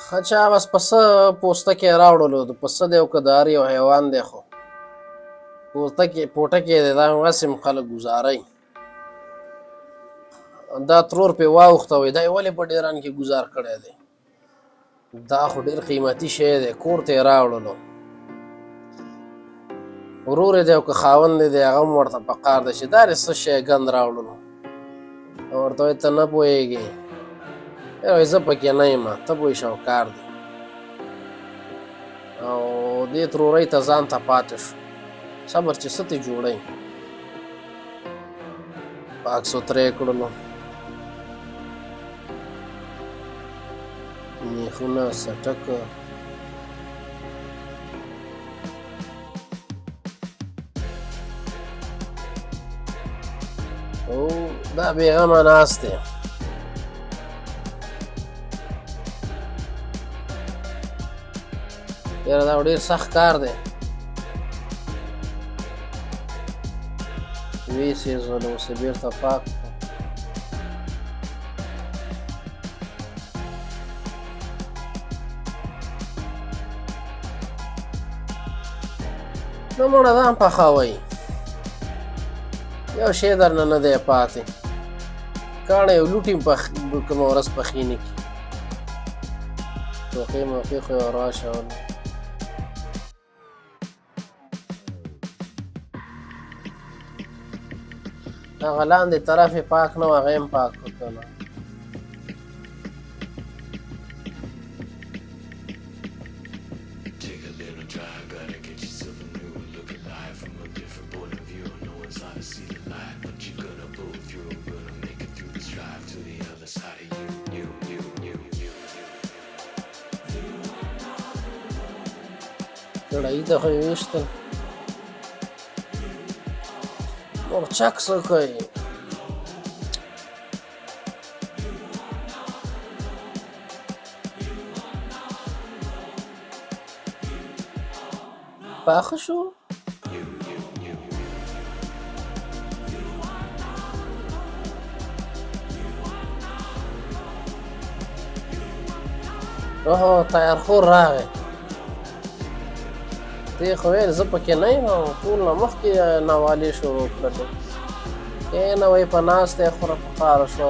ښه چا بس پسه پوستکی راوړلو د پسه دی او که د هر یو حیوان دی خو پوټکی دی دا هسې م خلک ګزاروي دا ترور پرې واوښته وایي دا یې ولې په ډیران کې ګزار کړی دی دا خو ډېر قیمتي شی دی کور ته یې راوړلو ورور یې دی او که خاوند دی هغه هم ورته په قار دی چې دا دې څه شی ګند راوړلو ورته وایي ته نه پوهېږې وایي زه پکې نه یم ته پوه شاوکار دی او دې ترورۍ ته ځان ته پاتې شو صبر چې څه ترې جوړوي پاک سوتره یې کړلو میخونه څټک او دا بېغمه ناست دی یاره دا ډېر سخت کار دی ویسېزولو اوس یې بېرته پاک نه مړه ځان پخوئ یو شی درنه نه دی پاتې کاڼی یو لوټي کومه ورځ پخې نه کړي ټوقې موقې خو یې ور واچولو هغه لاندې طرف یې پاک نه و هغه یې هم پاک کړ که نه کړایي ته خو یې ویشتل مرچک څه کوي پاخه شو اوهو تیارخور راغی دی خو ویل زه پکې نه یم او ټول نه مخکې نوالې شروع کړلې کښېنه وایي په ناست دی خوره په خاره شو